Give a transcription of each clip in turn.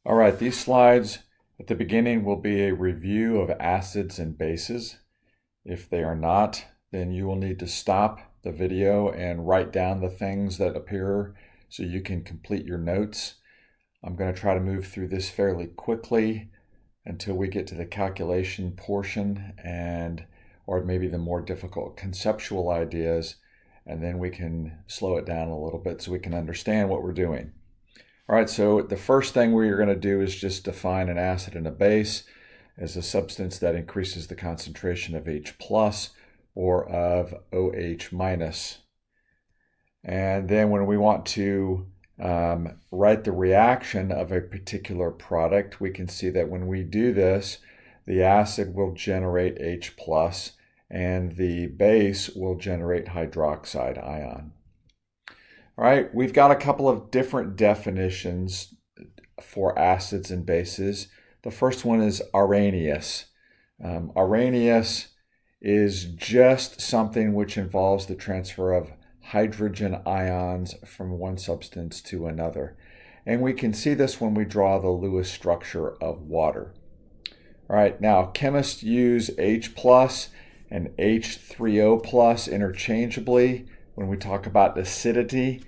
All right, these slides at the beginning will be a review of acids and bases. If they are not, then you will need to stop the video and write down the things that appear so you can complete your notes. I'm going to try to move through this fairly quickly until we get to the calculation portion or maybe the more difficult conceptual ideas, and then we can slow it down a little bit so we can understand what we're doing. All right, so the first thing we're going to do is just define an acid and a base as a substance that increases the concentration of H plus or of OH minus. And then when we want to write the reaction of a particular product, we can see that when we do this, the acid will generate H plus and the base will generate hydroxide ion. All right, we've got a couple of different definitions for acids and bases. The first one is Arrhenius. Arrhenius is just something which involves the transfer of hydrogen ions from one substance to another. And we can see this when we draw the Lewis structure of water. All right, now chemists use H plus and H3O plus interchangeably when we talk about acidity.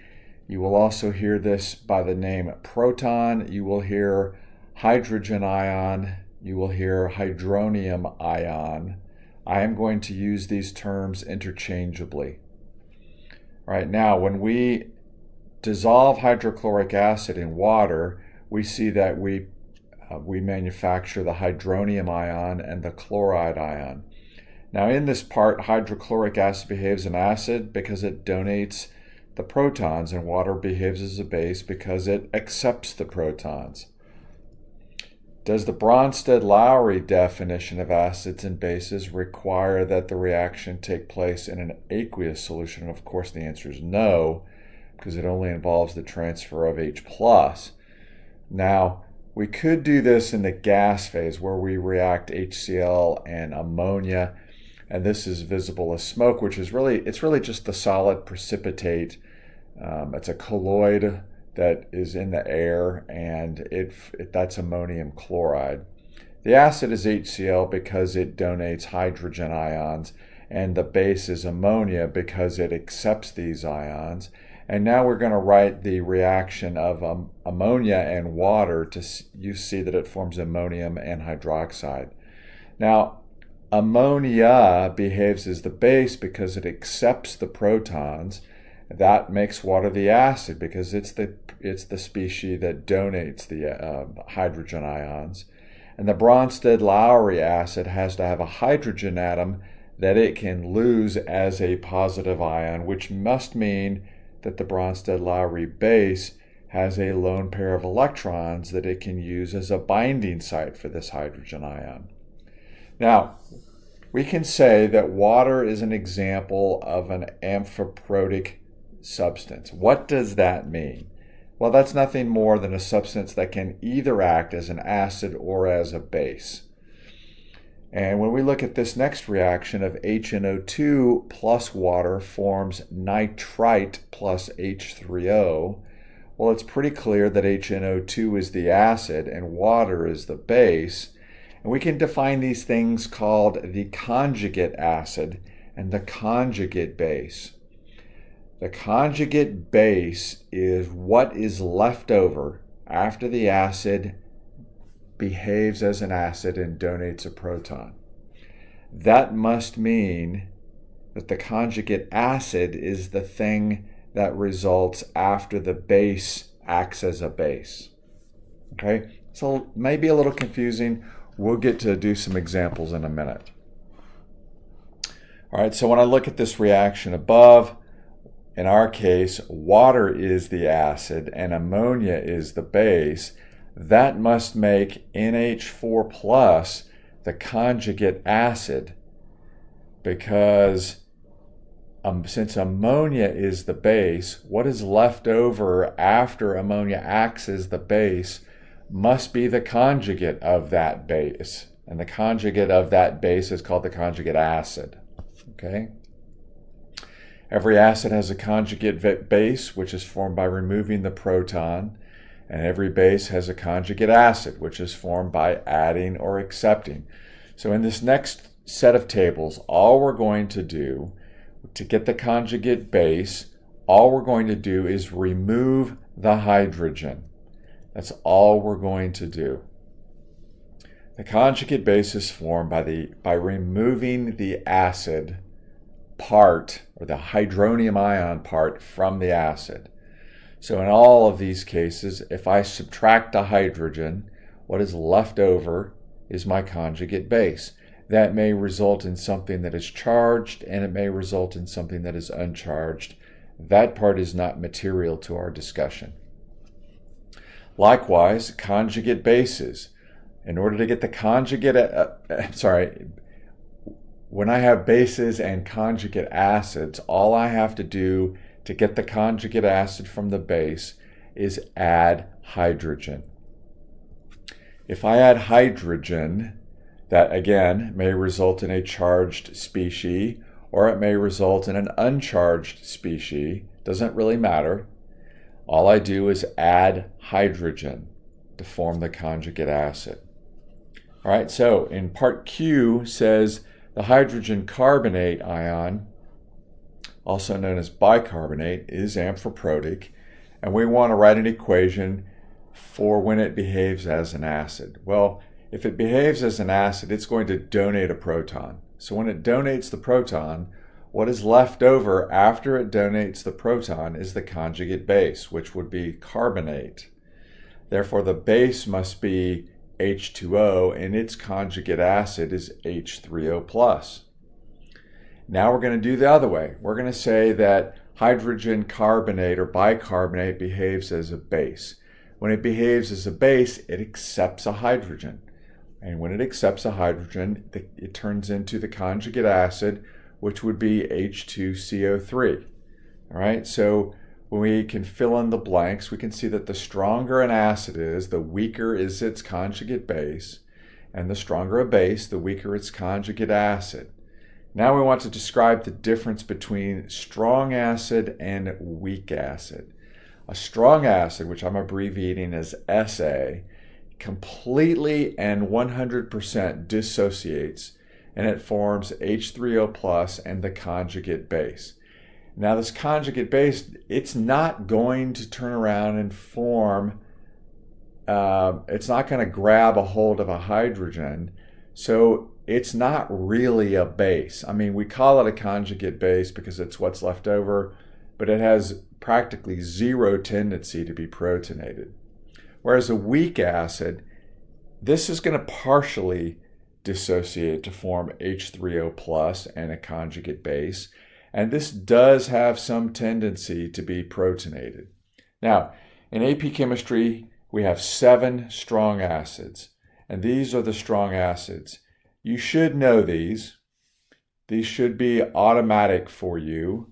You will also hear this by the name proton. You will hear hydrogen ion. You will hear hydronium ion. I am going to use these terms interchangeably. All right, now when we dissolve hydrochloric acid in water, we see that we manufacture the hydronium ion and the chloride ion. Now in this part, hydrochloric acid behaves as an acid because it donates the protons, and water behaves as a base because it accepts the protons. Does the Bronsted-Lowry definition of acids and bases require that the reaction take place in an aqueous solution? Of course, the answer is no, because it only involves the transfer of H plus. Now, we could do this in the gas phase where we react HCl and ammonia, and this is visible as smoke, which is really just the solid precipitate. It's a colloid that is in the air, and that's ammonium chloride. The acid is HCl because it donates hydrogen ions, and the base is ammonia because it accepts these ions. And now we're going to write the reaction of ammonia and water you see that it forms ammonium and hydroxide. Now, ammonia behaves as the base because it accepts the protons. That makes water the acid because it's the species that donates the hydrogen ions. And the Bronsted-Lowry acid has to have a hydrogen atom that it can lose as a positive ion, which must mean that the Bronsted-Lowry base has a lone pair of electrons that it can use as a binding site for this hydrogen ion. Now, we can say that water is an example of an amphiprotic substance. What does that mean? Well, that's nothing more than a substance that can either act as an acid or as a base. And when we look at this next reaction of HNO2 plus water forms nitrite plus H3O, well, it's pretty clear that HNO2 is the acid and water is the base. And we can define these things called the conjugate acid and the conjugate base. The conjugate base is what is left over after the acid behaves as an acid and donates a proton. That must mean that the conjugate acid is the thing that results after the base acts as a base. Okay, so maybe a little confusing. We'll get to do some examples in a minute. All right, so when I look at this reaction above, in our case, water is the acid and ammonia is the base. That must make NH4 plus the conjugate acid because since ammonia is the base, what is left over after ammonia acts as the base must be the conjugate of that base. And the conjugate of that base is called the conjugate acid. Okay? Every acid has a conjugate base, which is formed by removing the proton. And every base has a conjugate acid, which is formed by adding or accepting. So in this next set of tables, all we're going to do to get the conjugate base, all we're going to do is remove the hydrogen. That's all we're going to do. The conjugate base is formed by removing the acid part, or the hydronium ion part, from the acid. So in all of these cases, if I subtract a hydrogen, what is left over is my conjugate base. That may result in something that is charged, and it may result in something that is uncharged. That part is not material to our discussion. Likewise, conjugate bases. In order to get the conjugate, when I have bases and conjugate acids, all I have to do to get the conjugate acid from the base is add hydrogen. If I add hydrogen, that again may result in a charged species, or it may result in an uncharged species. Doesn't really matter. All I do is add hydrogen to form the conjugate acid. All right, so in part Q says the hydrogen carbonate ion, also known as bicarbonate, is amphiprotic, and we want to write an equation for when it behaves as an acid. Well, if it behaves as an acid, it's going to donate a proton. So when it donates the proton, what is left over after it donates the proton is the conjugate base, which would be carbonate. Therefore, the base must be H2O, and its conjugate acid is H3O+. Now we're going to do the other way. We're going to say that hydrogen carbonate or bicarbonate behaves as a base. When it behaves as a base, it accepts a hydrogen. And when it accepts a hydrogen, it turns into the conjugate acid, which would be H2CO3. All right, so when we can fill in the blanks, we can see that the stronger an acid is, the weaker is its conjugate base, and the stronger a base, the weaker its conjugate acid. Now we want to describe the difference between strong acid and weak acid. A strong acid, which I'm abbreviating as SA, completely and 100% dissociates, and it forms H3O+ and the conjugate base. Now this conjugate base, it's not going to turn around and form, it's not going to grab a hold of a hydrogen, so it's not really a base. I mean, we call it a conjugate base because it's what's left over, but it has practically zero tendency to be protonated. Whereas a weak acid, this is going to partially dissociate to form H3O+ and a conjugate base, and this does have some tendency to be protonated. Now, in AP chemistry, we have 7 strong acids, and these are the strong acids. You should know these. These should be automatic for you.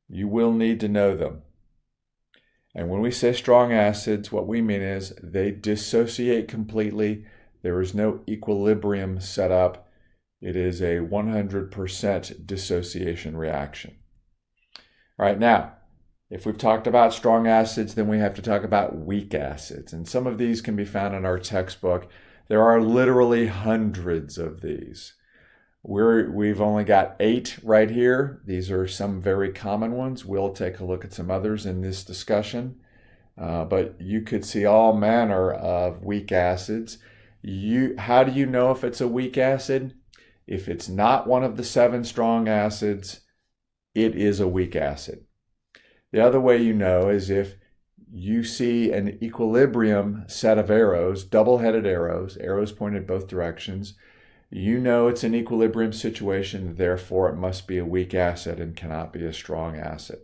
You will need to know them. And when we say strong acids, what we mean is they dissociate completely. There is no equilibrium set up. It is a 100% dissociation reaction. All right, now, if we've talked about strong acids, then we have to talk about weak acids. And some of these can be found in our textbook. There are literally hundreds of these. We've only got 8 right here. These are some very common ones. We'll take a look at some others in this discussion. But you could see all manner of weak acids. How do you know if it's a weak acid? If it's not one of the 7 strong acids, it is a weak acid. The other way you know is if you see an equilibrium set of arrows, double-headed arrows pointed both directions, you know it's an equilibrium situation, therefore it must be a weak acid and cannot be a strong acid.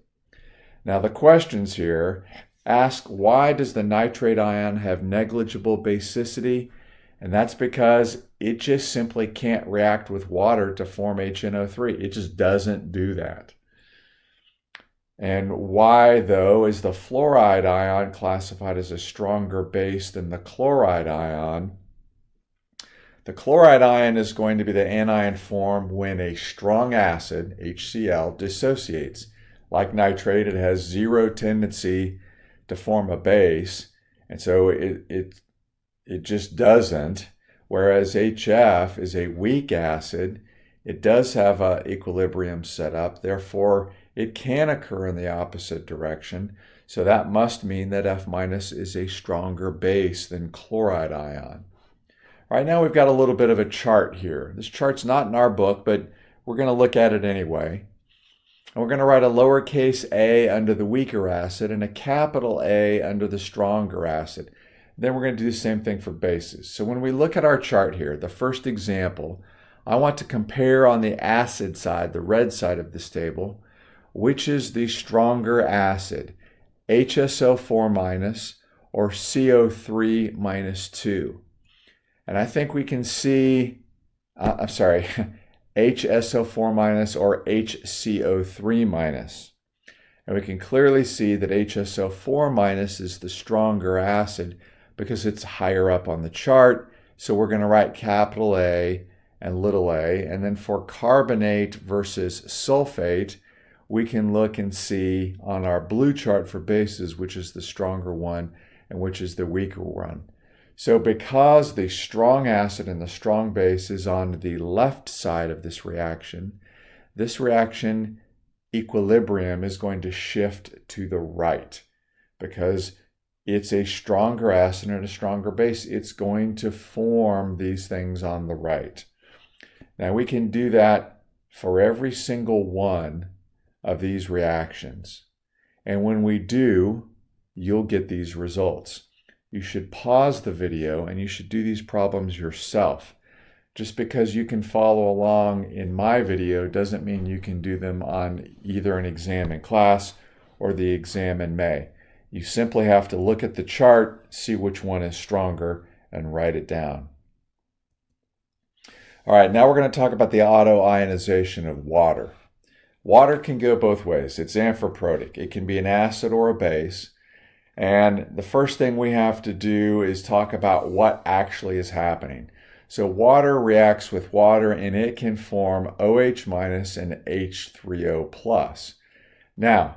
Now the questions here ask, why does the nitrate ion have negligible basicity? And that's because it just simply can't react with water to form HNO3. It just doesn't do that. And why, though, is the fluoride ion classified as a stronger base than the chloride ion? The chloride ion is going to be the anion form when a strong acid, HCl, dissociates. Like nitrate, it has zero tendency to form a base. And so it just doesn't. Whereas HF is a weak acid, it does have an equilibrium set up. Therefore, it can occur in the opposite direction. So that must mean that F- is a stronger base than chloride ion. All right, now we've got a little bit of a chart here. This chart's not in our book, but we're going to look at it anyway. And we're going to write a lowercase a under the weaker acid and a capital A under the stronger acid. Then we're going to do the same thing for bases. So when we look at our chart here, the first example, I want to compare on the acid side, the red side of this table, which is the stronger acid, HSO4- or CO3-2. And I think we can see, HSO4- or HCO3-. And we can clearly see that HSO4- is the stronger acid because it's higher up on the chart. So we're going to write capital A and little a. And then for carbonate versus sulfate, we can look and see on our blue chart for bases which is the stronger one and which is the weaker one. So because the strong acid and the strong base is on the left side of this reaction equilibrium is going to shift to the right. Because it's a stronger acid and a stronger base, it's going to form these things on the right. Now we can do that for every single one of these reactions. And when we do, you'll get these results. You should pause the video and you should do these problems yourself. Just because you can follow along in my video doesn't mean you can do them on either an exam in class or the exam in May. You simply have to look at the chart, see which one is stronger, and write it down. All right, now we're going to talk about the autoionization of water. Water can go both ways. It's amphiprotic. It can be an acid or a base. And the first thing we have to do is talk about what actually is happening. So water reacts with water and it can form OH- and H3O+. Now,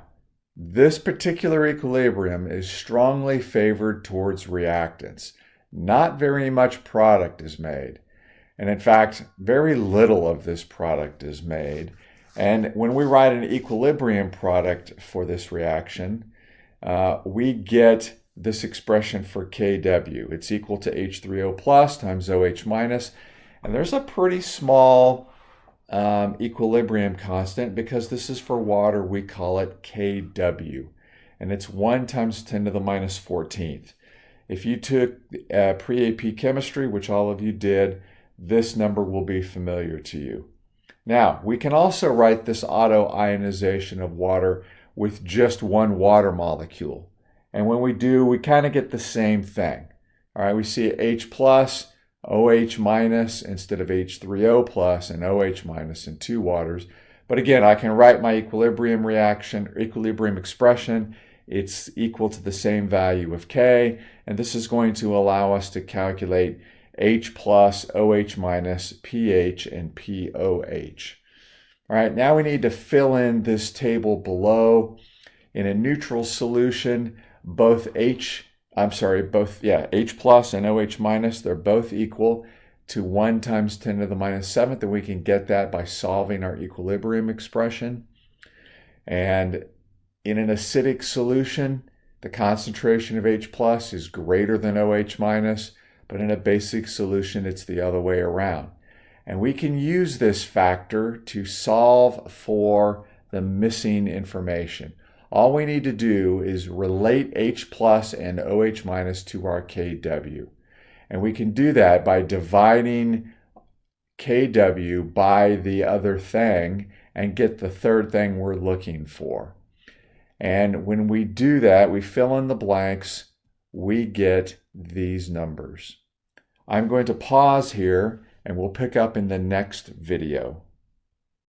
this particular equilibrium is strongly favored towards reactants. Not very much product is made. And in fact, very little of this product is made. And when we write an equilibrium product for this reaction, we get this expression for Kw. It's equal to H3O+ times OH-. And there's a pretty small equilibrium constant because this is for water. We call it Kw. And it's 1 times 10 to the minus 14th. If you took pre-AP chemistry, which all of you did, this number will be familiar to you. Now, we can also write this autoionization of water with just one water molecule. And when we do, we kind of get the same thing. All right, we see H+, OH- instead of H3O+ and OH- in 2 waters. But again, I can write my equilibrium expression. It's equal to the same value of K, and this is going to allow us to calculate H+, OH-, pH, and POH. All right, now we need to fill in this table below. In a neutral solution, both H+ and OH-, they're both equal to 1 times 10 to the minus 7th, and we can get that by solving our equilibrium expression. And in an acidic solution, the concentration of H+ is greater than OH-, but in a basic solution, it's the other way around. And we can use this factor to solve for the missing information. All we need to do is relate H+ and OH- to our Kw. And we can do that by dividing Kw by the other thing and get the third thing we're looking for. And when we do that, we fill in the blanks, we get these numbers. I'm going to pause here and we'll pick up in the next video.